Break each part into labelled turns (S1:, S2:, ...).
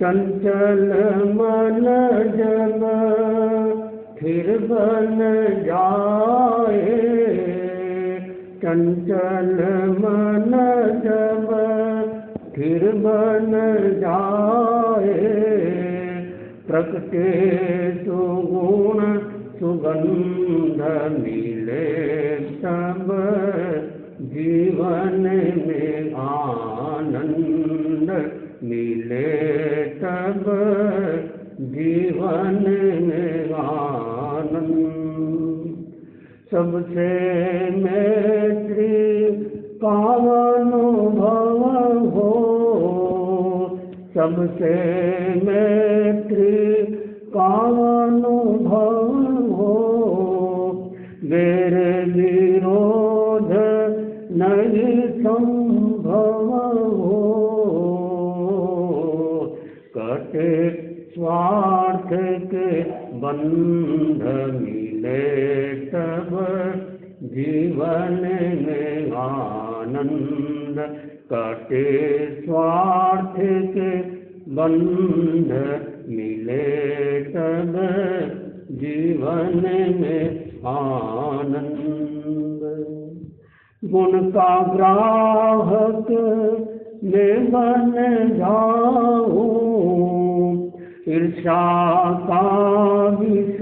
S1: चंचल मन जब फिर बन जाए, चंचल मन जब फिर बन जाए, प्रकटे सुगुण सुगंध मिले तब जीवन में आनंद मिले, तब जीवन में आनंद। सबसे मैत्री का अनुभव हो, सबसे मैत्री का अनुभव हो, वैर विरोध नहीं संभव हो, कटे स्वार्थ के बंध मिले तब जीवन में आनंद, कटे स्वार्थ के बंध मिले तब जीवन में आनंद। गुण का ग्राहक में बन जाऊं, ईर्ष्या का विष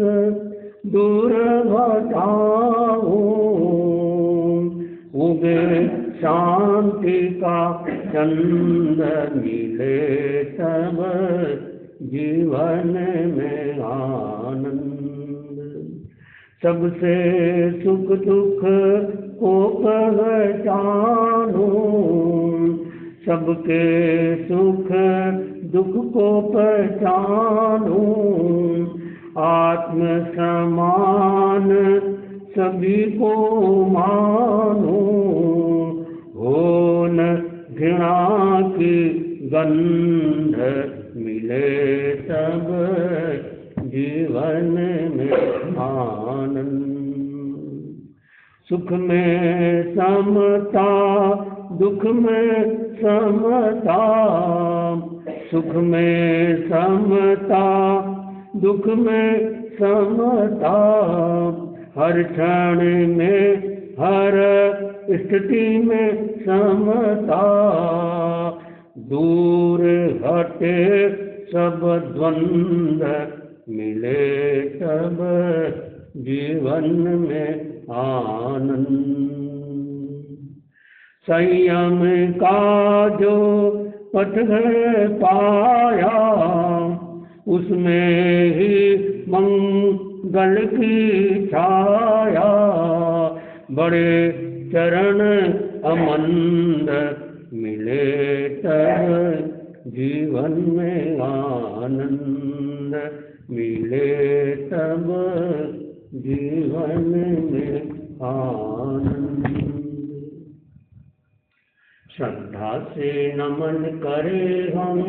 S1: दूर हटाऊं, उगे शांति का चंद मिले तब जीवन में आनंद। सबसे सुख दुख को पहचानूं, सबके सुख दुख को पहचानूं, आत्म समान सभी को मानूं, हो न घृणा की गंध मिले तब जीवन में आनंद। सुख में समता दुख में समता, सुख में समता दुख में समता, हर क्षण में हर स्थिति में समता, दूर हटे सब द्वंद मिले तब जीवन में आनंद। संयम का जो पथ पाया, उसमें ही मंगल की छाया, बड़े चरण अमंद मिले तब जीवन में आनंद मिले, तब जीवन में आनंद। श्रद्धा से नमन करे हम,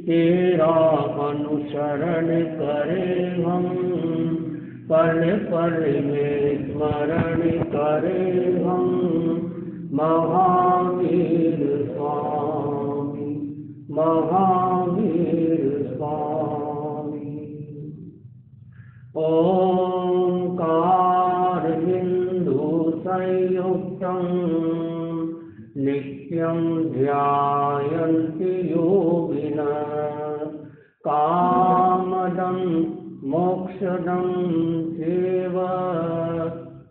S1: तेरा अनुसरण करे हम, पल पल में स्मरण करे हम, महावीर स्वामी, महावीर स्वामी। ओंकार बिंदु संयुक्तम् नित्यं ध्यायन्ति योगिनः, कामदं मोक्षदं चैव।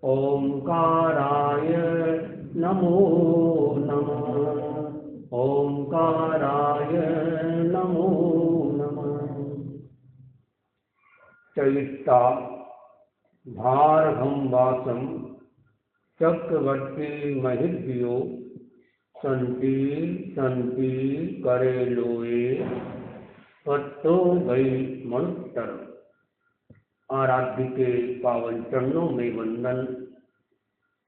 S1: ओंकाराय नमो नमः, ओंकाराय नमो नमः। चैत्ता भारहं वासं चक्रवर्ती महिभ्यो, संति संति करे लोए, पत्तो गई मणुत्तर। आराध्य के पावन चरणों में वंदन।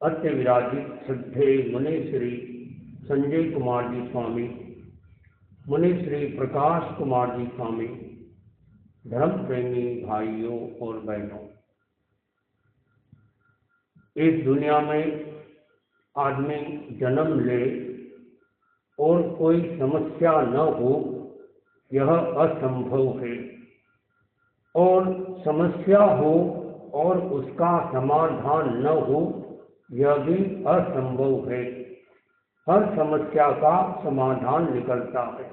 S1: अत्य विराजित श्रद्धे मुनि श्री संजय कुमार जी स्वामी, मुनि श्री प्रकाश कुमार जी स्वामी, धर्म प्रेमी भाइयों और बहनों, इस दुनिया में आदमी जन्म ले और कोई समस्या न हो, यह असंभव है। और समस्या हो और उसका समाधान न हो, यह भी असंभव है। हर समस्या का समाधान निकलता है।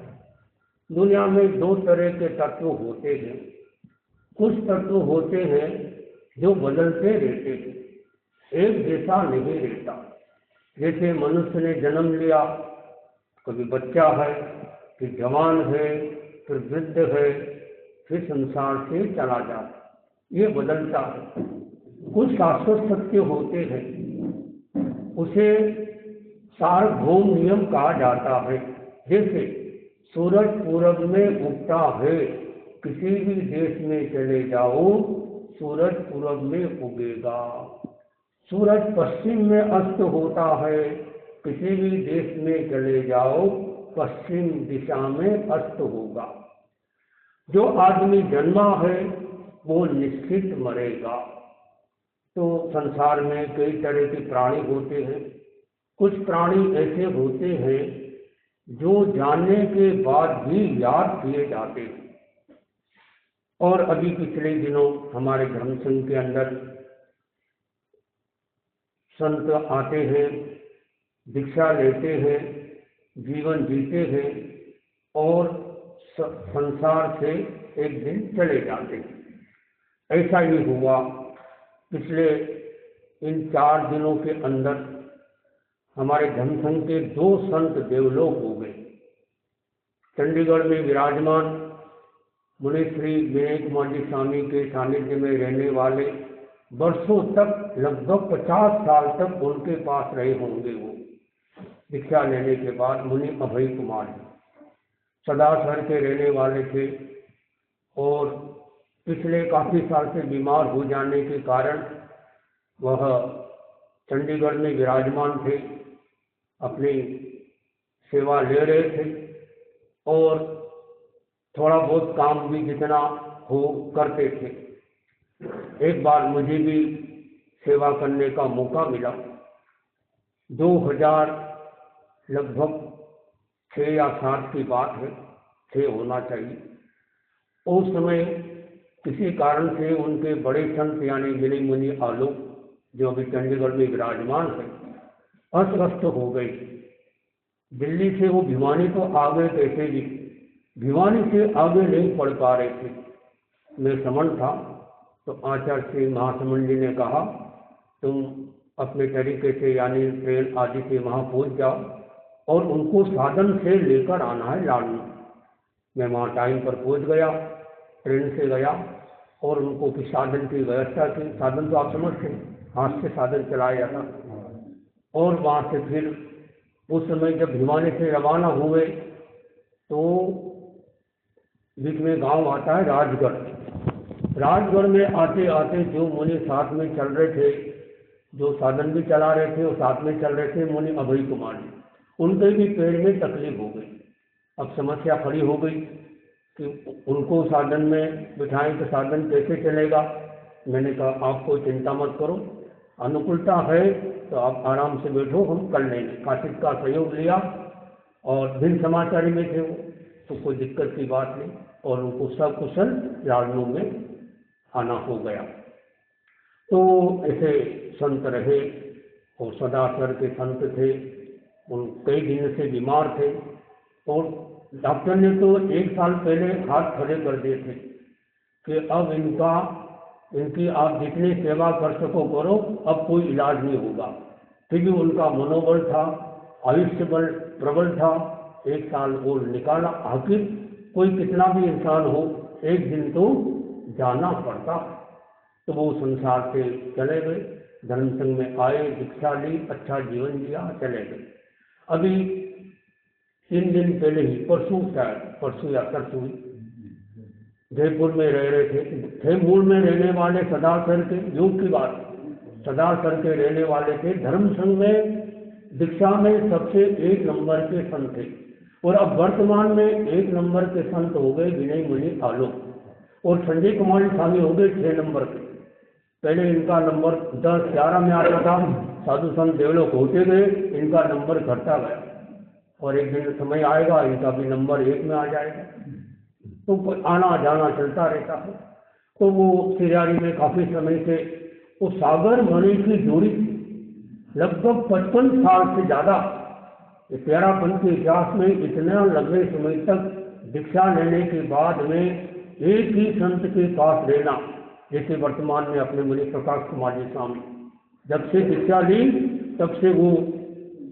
S1: दुनिया में दो तरह के तत्व होते हैं। कुछ तत्व होते हैं जो बदलते रहते हैं, एक जैसा नहीं रहता। जैसे मनुष्य ने जन्म लिया, कभी बच्चा है, फिर जवान है, फिर वृद्ध है, फिर संसार से चला जाता, ये बदलता है। कुछ शाश्वत सत्य होते हैं, उसे सार्वभौम नियम कहा जाता है। जैसे सूरज पूरब में उगता है, किसी भी देश में चले जाओ सूरज पूरब में उगेगा। सूरज पश्चिम में अस्त होता है, किसी भी देश में चले जाओ पश्चिम दिशा में अस्त होगा। जो आदमी जन्मा है वो निश्चित मरेगा। तो संसार में कई तरह के प्राणी होते हैं। कुछ प्राणी ऐसे होते हैं जो जानने के बाद भी याद किए जाते हैं। और अभी पिछले दिनों हमारे धर्म संघ के अंदर संत आते हैं, दीक्षा लेते हैं, जीवन जीते हैं और संसार से एक दिन चले जाते हैं। ऐसा ही हुआ पिछले इन 4 दिनों के अंदर। हमारे धर्म संघ के 2 संत देवलोक हो गए। चंडीगढ़ में विराजमान मुनि श्री विनय कुमार जी स्वामी के सानिध्य में रहने वाले, वर्षों तक लगभग 50 साल तक उनके पास रहे होंगे वो दीक्षा लेने के बाद, मुनि अभय कुमार जी सदासर के रहने वाले थे और पिछले काफी साल से बीमार हो जाने के कारण वह चंडीगढ़ में विराजमान थे, अपनी सेवा ले रहे थे और थोड़ा बहुत काम भी जितना हो करते थे। एक बार मुझे भी सेवा करने का मौका मिला। 2000 लगभग 6 या 7 की बात है, 6 होना चाहिए। उस समय किसी कारण से उनके बड़े संत यानी विनय मुनि आलोक जो अभी चंडीगढ़ में विराजमान है, अस्वस्थ हो गई। दिल्ली से वो भिवानी तो आ गए, कैसे भी भिवानी से आगे नहीं पढ़ पा रहे थे। मैं समन था तो आचार्य श्री महासमन जी ने कहा तुम अपने तरीके से यानी ट्रेन आदि से वहाँ पहुँच जाओ और उनको साधन से लेकर आना है लाडनू। मैं वहाँ टाइम पर पहुँच गया, ट्रेन से गया और उनको फिर साधन की व्यवस्था की। साधन तो आप समझते हैं, हाथ से साधन चलाया जाता। और वहाँ से फिर उस समय जब भिवानी से रवाना हुए तो बीच में गांव आता है राजगढ़। राजगढ़ में आते आते जो मुनि साथ में चल रहे थे, जो साधन भी चला रहे थे और साथ में चल रहे थे मुनि अभय कुमार जी, उनके भी पैर में तकलीफ हो गई। अब समस्या खड़ी हो गई कि उनको साधन में बिठाएं तो साधन कैसे चलेगा। मैंने कहा आप कोई चिंता मत करो, अनुकूलता है तो आप आराम से बैठो, हम कर लेंगे। काशिद का सहयोग लिया और भिन्न समाचारी में थे वो, तो कोई दिक्कत की बात नहीं और उनको सकुशल लाडनू में आना हो गया। तो ऐसे संत रहे और सदासर के संत थे, उन कई दिन से बीमार थे और डॉक्टर ने तो 1 साल पहले हाथ खड़े कर दिए थे कि अब इनकी आप जितनी सेवा कर सको करो, अब कोई इलाज नहीं होगा। फिर भी उनका मनोबल था, आयुष्य बल प्रबल था। 1 साल और निकाला। आखिर कोई कितना भी इंसान हो, एक दिन तो जाना पड़ता। तो वो संसार से चले गए, धर्म संघ में आए, दीक्षा ली, अच्छा जीवन जिया, चले गए। अभी 3 दिन पहले ही, परसों या तरसों जयपुर में रह रहे थे मूल में रहने वाले सदासर के, योग की बात, सदासर के रहने वाले थे। धर्म संघ में दीक्षा में सबसे 1 नंबर के संत थे और अब वर्तमान में 1 नंबर के संत हो गए विनय मुनि आलोक और संजय कुमार स्वामी हो गए 6 नंबर के। पहले इनका नंबर 10-11 में आता था, साधु संत देवलोक होते गए, इनका नंबर घटता गया और एक दिन समय आएगा इनका भी नंबर 1 में आ जाएगा। तो आना जाना चलता रहता है। तो वो सिरियारी में काफ़ी समय से वो सागर मणि की जोड़ी थी, लगभग 55 साल से ज़्यादा। प्यारापन के इतिहास में इतना लंबे समय तक दीक्षा लेने के बाद में एक ही संत के पास रहना, जैसे वर्तमान में अपने मुनि प्रकाश कुमार जी स्वामी जब से दीक्षा ली तब से वो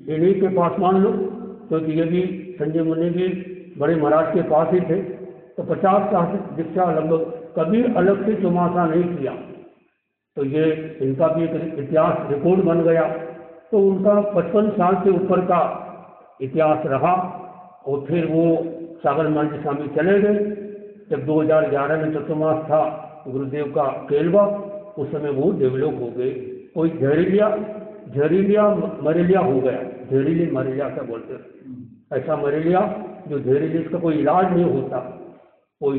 S1: इन्हीं के पास मान लो, क्योंकि ये भी संजय मुनि भी बड़े महाराज के पास ही थे। तो 50 साल से दीक्षा लगभग, कभी अलग से चौमासा नहीं किया। तो ये इनका भी एक इतिहास रिकॉर्ड बन गया। तो उनका 55 साल से ऊपर का इतिहास रहा। और फिर वो सागर मान स्वामी चले गए। जब 2011 में चतुर्मास था गुरुदेव का केलवा, उस समय वो डेवलप हो गए। कोई जहरीलिया मलेरिया हो गया, जहरीली मलेरिया क्या बोलते हैं, ऐसा मलेरिया जो जहरीली, इसका कोई इलाज नहीं होता। कोई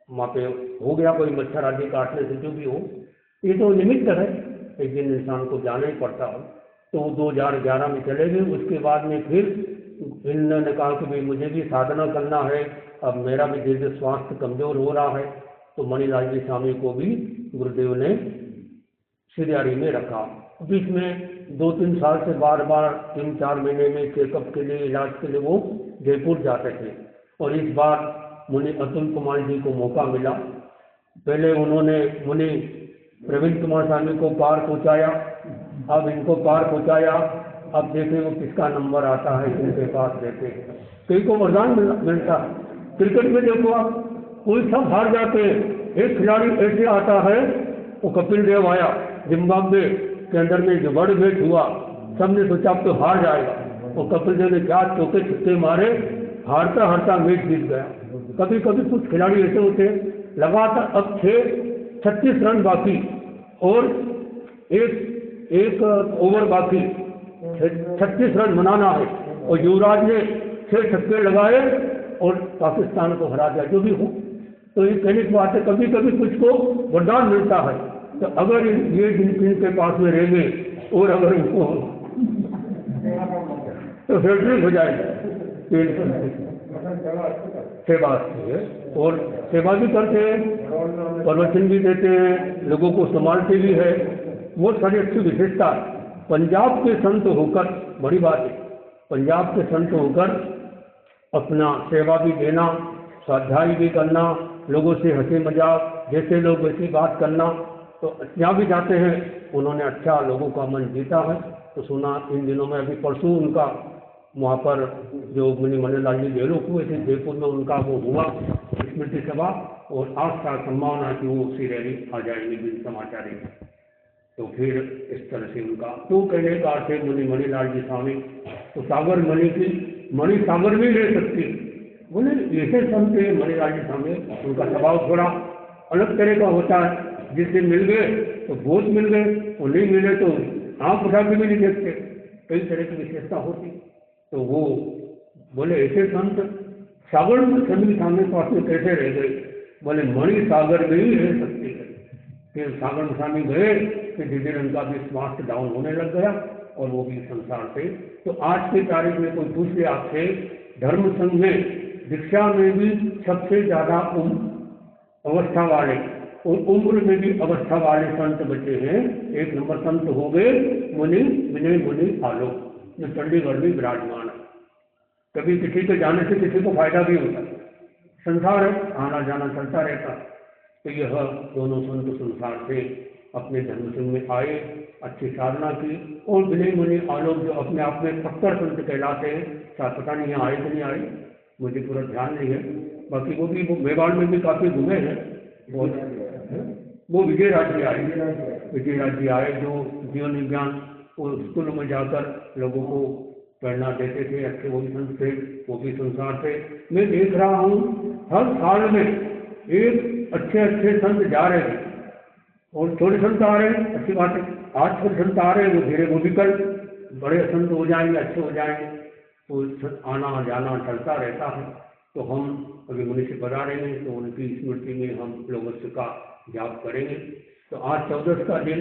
S1: वहाँ पे हो गया, कोई मच्छर आदि काटने से जो भी हो, ये तो निमित्त है, एक दिन इंसान को जाना ही पड़ता है। तो 2011 में चले गए। उसके बाद में फिर इन्होंने कहा कि भाई मुझे भी साधना करना है, अब मेरा भी धीरे धीरे स्वास्थ्य कमजोर हो रहा है। तो मणिलाल जी स्वामी को भी गुरुदेव ने सिरियारी में रखा। बीच में 2-3 साल से बार बार 3-4 महीने में चेकअप के लिए, इलाज के लिए वो जयपुर जाते थे। और इस बार मुनि अतुल कुमार जी को मौका मिला। पहले उन्होंने मुनि प्रवीण कुमार स्वामी को पार पहुंचाया, अब इनको पार पहुंचाया। अब देखें वो किसका नंबर आता है, जिनके पास रहते हैं। कई को वरदान मिलता है। क्रिकेट में देखो आप, कोई सब हार जाते हैं, एक खिलाड़ी ऐसे आता है, वो कपिल देव आया जिम्बाब्वे के अंदर में जो वर्ल्ड मैच हुआ, सबने सोचा अब तो हार जाएगा। वो कपिल देव ने क्या चौके छक्के मारे, हारता हारता मैच जीत गया। कभी कभी कुछ खिलाड़ी ऐसे होते हैं, लगातार अब 36 रन बाकी और एक ओवर बाकी, 36 रन बनाना है, और युवराज ने 6 छक्के लगाए और पाकिस्तान को हरा दिया। जो भी हो, तो ये कहने की बात है, कभी कभी कुछ को वरदान मिलता है। तो अगर ये जिनके पास में रहेंगे और अगर इनको तो हैट्रिक हो जाएगी। सेवा है और सेवा भी करते हैं, प्रवचन भी देते हैं, लोगों को संभालते भी है। वो सारी अच्छी विशेषता। पंजाब के संत होकर, बड़ी बात है, पंजाब के संत होकर अपना सेवा भी देना, स्वाध्याय भी करना, लोगों से हंसी मजाक, जैसे लोग वैसी बात करना। तो यहाँ भी जाते हैं, उन्होंने अच्छा लोगों का मन जीता है। तो सुना इन दिनों में, अभी परसों उनका वहाँ पर जो मुनि मणिलाल जी डेवलप हुए थे जयपुर में, उनका वो हुआ स्मृति सभा, और आज का संभावना कि वो सिरियारी आ जाएंगे बिन समाचारी। तो फिर इस तरह से उनका तो कहने का अर्थ है मुनि मणिलाल जी स्वामी तो सागर मणि की मणि सागर भी ले सकती, बोले ऐसे संत मणिलाल जी स्वामी, उनका स्वभाव थोड़ा अलग तरह का होता है। जिससे मिल गए तो बहुत मिल गए, और नहीं मिले तो आँख उठा के भी नहीं देखते, कई तरह की विशेषता होती। तो वो बोले ऐसे संत सागर में सभी सामने पास में कैसे रह गए, बोले मणि सागर में ही रह सकते हैं। फिर सागर स्वामी गए, फिर धीरे धीरे उनका भी स्वास्थ्य डाउन होने लग गया और वो भी संसार से। तो आज की तारीख में कोई पूछ ले आपसे, धर्म संघ में दीक्षा में भी सबसे ज्यादा अवस्था वाले और उम्र में भी अवस्था वाले संत बचे हैं। एक नंबर संत हो गए मुनि विनय मुनि आलोक, जो चंडीगढ़ में विराजमान है। कभी किसी के जाने से किसी को फायदा भी होता है, संसार है, आना जाना चलता रहता। तो यह दोनों संत संसार से अपने धर्म संघ में आए, अच्छी साधना की, और विनय मुनि आलोक जो अपने आप में पक्कर संत कहलाते हैं, शायद पता नहीं यहाँ आए कि नहीं आए, मुझे पूरा ध्यान नहीं है। बाकी वो भी मेवाड़ में भी काफी घूमे हैं। वो विजय राज्य आए जो जीवन विज्ञान और स्कूलों में जाकर लोगों को प्रेरणा देते थे, अच्छे वो भी संत थे, वो भी संसार थे। मैं देख रहा हूँ हर साल में एक अच्छे संत जा रहे हैं, और छोटे संत आ रहे हैं, अच्छी बात है। आज छोटे संत आ रहे हैं, वो धीरे वो भी कल बड़े संत हो जाएंगे, अच्छे हो जाएंगे। तो आना जाना चलता रहता है। तो हम अभी मुनि से बता रहे हैं, तो उनकी स्मृति में हम लोग का जाप करेंगे। तो आज 14 का दिन,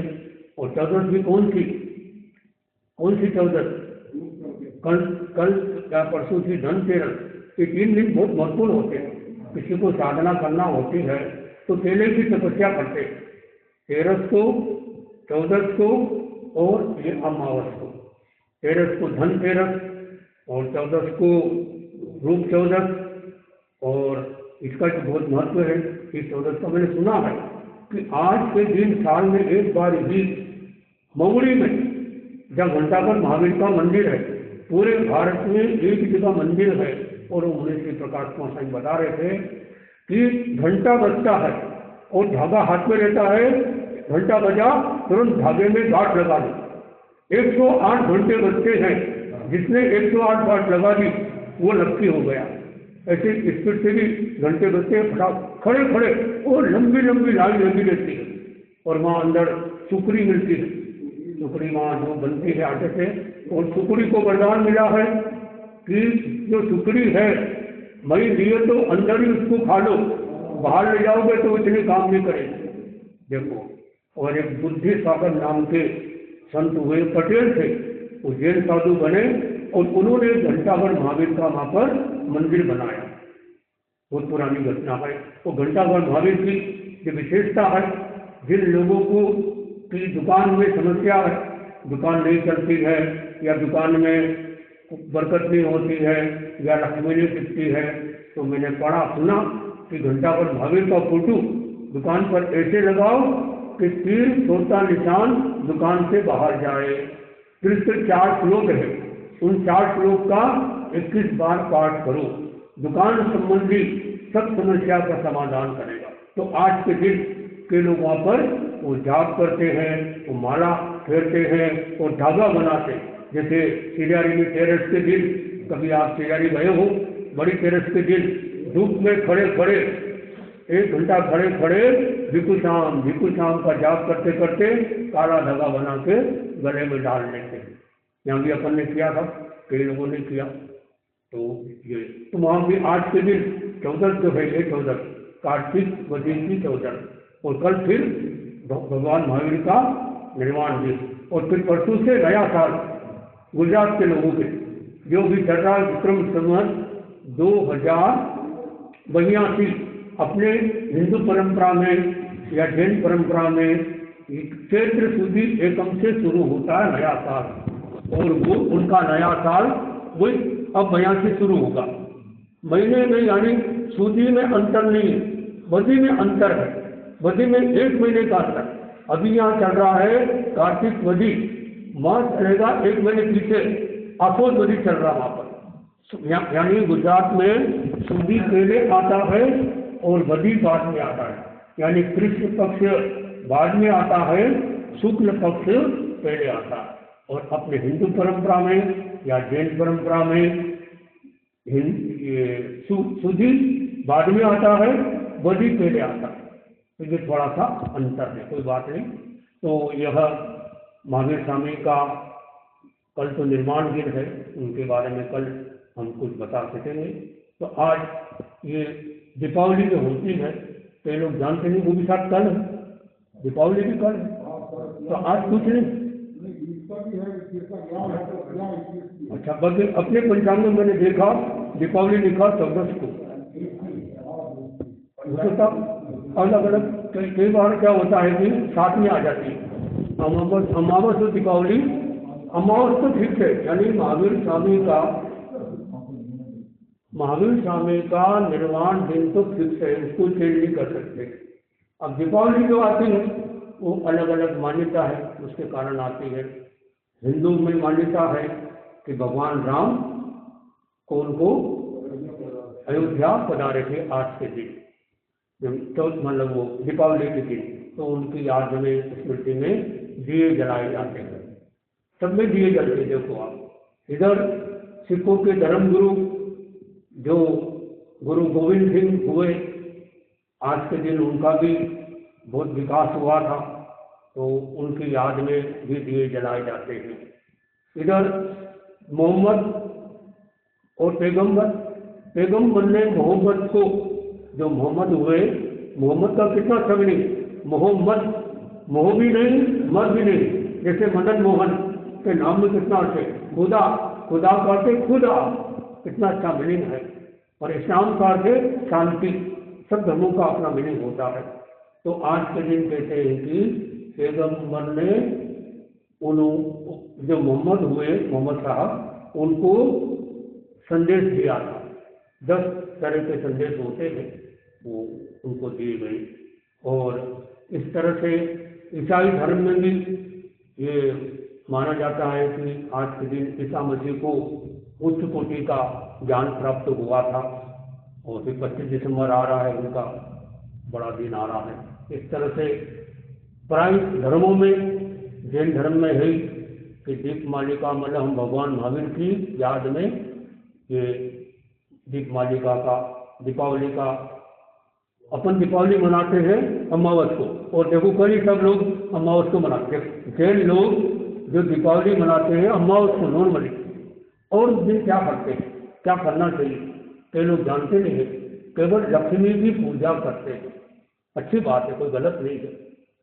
S1: और 14 भी कौन सी 14? कल या परसों थी धनतेरस। ये 3 दिन बहुत महत्वपूर्ण होते हैं। किसी को साधना करना होती है तो केले की तपस्या करते, 13 को, 14 को और ये अमावस को। 13 को धनतेरस और 14 को रूप 14, और इसका जो बहुत महत्व है, इस 14 का मैंने सुना है कि आज के दिन साल में एक बार ही मऊड़ी में, जब घंटाघर महावीर का मंदिर है, पूरे भारत में एक जगह मंदिर है, और उन्हें श्री प्रकाश महासाई बता रहे थे कि घंटा बजता है और धागा हाथ में रहता है, घंटा बजा तुरंत धागे में गांठ लगा दी। 108 घंटे बजते हैं, जिसने 108 गांठ लगा दी वो लक्की हो गया। ऐसे स्पीड से भी घंटे बजते हैं, फटाक खड़े खड़े, और लंबी लंबी लाइन लगी रहती है, और वहाँ अंदर सुकड़ी मिलती है। सुकड़ी वहाँ जो बनती है आटे से, और सुकड़ी को वरदान मिला है कि जो सुकड़ी है मई लिए तो अंदर ही उसको खा लो, बाहर ले जाओगे तो इतने काम नहीं करेंगे। देखो, और एक बुद्धि सागर नाम के संत हुए, पटेल थे, वो जैन साधु बने, और उन्होंने घंटाघर महावीर का वहाँ पर मंदिर बनाया। बहुत पुरानी घटना है। वो घंटाघर महावीर की जो विशेषता है, जिन लोगों को की दुकान में समस्या है, दुकान नहीं चलती है, या दुकान में बरकत नहीं होती है, या लक्ष्मी नहीं टिकती है, तो मैंने पढ़ा सुना कि घंटाघर महावीर का फोटो दुकान पर ऐसे लगाओ कि तीर छोटा निशान दुकान से बाहर जाए। फिर इसके 4 श्लोक है, उन 4 श्लोक का 21 बार पाठ करो, दुकान संबंधी सब समस्या का समाधान करेगा। तो आज के दिन के लोग वहाँ पर वो जाप करते हैं, वो माला फेरते हैं और धागा बनाते। जैसे सिजारी में तेरस के दिन, कभी आप सिजारी गए हो, बड़ी तेरस के दिन धूप में खड़े खड़े 1 घंटा खड़े खड़े भिक्खु शाम का जाप करते करते काला धागा बना के गले में डाल लेते हैं। यहाँ भी अपन ने किया था, कई लोगों ने किया। तो ये तो वहाँ भी आज के दिन 14 जो है, ये 14 कार्तिक वधी की 14, और कल फिर भगवान महावीर का निर्वाण दिन, और फिर परसों से नया साल गुजरात के लोगों के जो भी चल रहा विक्रम संवत 2082 अपने हिंदू परंपरा में या जैन परंपरा में चैत्र सुदी एकम से शुरू होता है नया साल, और वो उनका नया साल वही अब यहाँ से शुरू होगा। महीने में यानी सूदी में अंतर नहीं है, बदी में अंतर है, बदी में 1 महीने का अंतर। अभी यहाँ चल रहा है कार्तिक बदी, मास चलेगा 1 महीने पीछे, आफोज बदी चल रहा वहाँ पर। यानी गुजरात में सूदी पहले आता है और बदी बाद में आता है, यानी कृष्ण पक्ष बाद में आता है, शुक्ल पक्ष पहले आता है। और अपने हिंदू परंपरा में या जैन परंपरा में सूदी बाद में आता है, बदी पहले आता है। तो ये थोड़ा सा अंतर है, कोई बात नहीं। तो यह महावीर स्वामी का कल तो निर्माण दिन है, उनके बारे में कल हम कुछ बता सकेंगे। तो आज ये दीपावली जो होती है, कई लोग जानते नहीं, वो भी साथ कल है, दीपावली भी कल है। तो आज कुछ नहीं, अच्छा, बल्कि अपने पंचांग में मैंने देखा दीपावली लिखा 14 को। अलग अलग कई बार क्या होता है कि साथ में आ जाती है अमावस और दीपावली। अमावस तो ठीक है, यानी महावीर स्वामी का निर्वाण दिन तो फिक्स है, इसको चेंज नहीं कर सकते। अब दीपावली जो आती है वो अलग अलग मान्यता है, उसके कारण आती है। हिंदू में मान्यता है कि भगवान राम कौन को अयोध्या पधारे थे आज के दिन, मतलब वो दीपावली के दिन, तो उनकी याद में स्मृति में दिए जलाए जाते हैं। सब में दिए जलते। देखो आप इधर सिखों के धर्मगुरु जो गुरु गोविंद सिंह हुए, आज के दिन उनका भी बहुत विकास हुआ था, तो उनकी याद में भी दिए जलाए जाते हैं। इधर मोहम्मद और पैगम्बर ने मोहम्मद को, जो मोहम्मद हुए, मोहम्मद का कितना सगनी, मोहम्मद, मोह भी नहीं मर भी नहीं, जैसे मदन मोहन के नाम में कितना अच्छे, खुदा, खुदा कहते खुदा, कितना अच्छा मीनिंग है। और इस्लाम का अर्थ है शांति। सब धर्मों का अपना मीनिंग होता है। तो आज के दिन कहते हैं कि पैगम्बर ने उन जो मोहम्मद हुए, मोहम्मद साहब, उनको संदेश दिया था। 10 तरह के संदेश होते थे, वो उनको दिए गए। और इस तरह से ईसाई धर्म में भी ये माना जाता है कि आज के दिन ईसा मसीह को उच्च कोटि का ज्ञान प्राप्त हुआ था। और फिर 25 दिसंबर आ रहा है, उनका बड़ा दिन आ रहा है। इस तरह से प्राय धर्मों में, जैन धर्म में है कि दीपमालिका मतलब हम भगवान महावीर की याद में ये दीपमालिका का, दीपावली का, अपन दीपावली मनाते हैं अमावस को, और देखो कई सब लोग अमावस को मनाते हैं। जैन लोग जो दीपावली मनाते हैं अमावस को नॉर्मली, और उस दिन क्या करते हैं, क्या करना चाहिए, कई लोग जानते नहीं है। केवल लक्ष्मी की पूजा करते हैं। अच्छी बात है, कोई गलत नहीं है,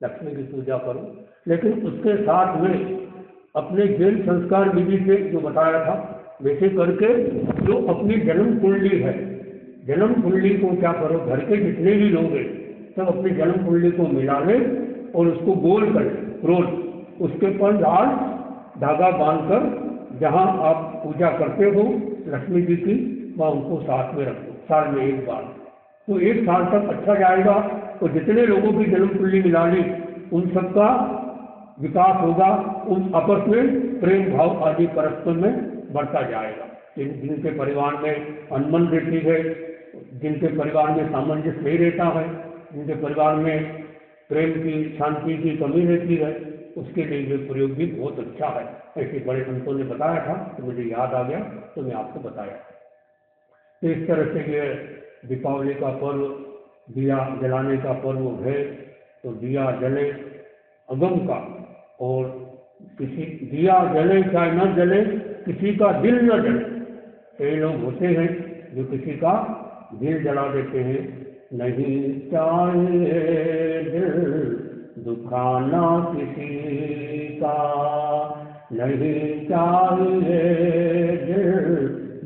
S1: लक्ष्मी की पूजा करो, लेकिन उसके साथ में अपने जैन संस्कार विधि से जो बताया था वैसे करके जो अपनी जन्म कुंडली है, जन्म कुंडली को क्या करो, घर के जितने भी लोग हैं सब अपनी जन्म कुंडली को मिला लें और उसको गोल कर रोल, उसके पर लाल धागा बांधकर जहाँ आप पूजा करते हो लक्ष्मी जी की, वहाँ उनको साथ में रखो, साल में एक बार। तो 1 साल तक अच्छा जाएगा। तो जितने लोगों की जन्म कुंडली मिला ली उन सबका विकास होगा, उन आपस में प्रेम भाव आदि परस्पर में बढ़ता जाएगा। जिनके परिवार में अनबन रहती है, जिनके परिवार में सामंजस्य नहीं रहता है, जिनके परिवार में प्रेम की, शांति की कमी रहती है, उसके लिए ये प्रयोग भी बहुत अच्छा है। ऐसे बड़े संतों ने बताया था तो मुझे याद आ गया, तो मैं आपको बताया। तो इस तरह से ये दीपावली का पर्व, दिया जलाने का पर्व है। तो दिया जले अगम का, और किसी दिया जले चाहे न जले, किसी का दिल न जले। कई लोग होते हैं जो किसी का दिल जला देते हैं। नहीं चाहिए दिल दुखाना किसी का, नहीं चाहिए दिल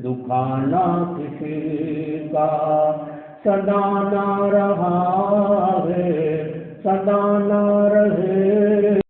S1: दुखाना किसी का, सदा ना रहा है, सदा ना रहे।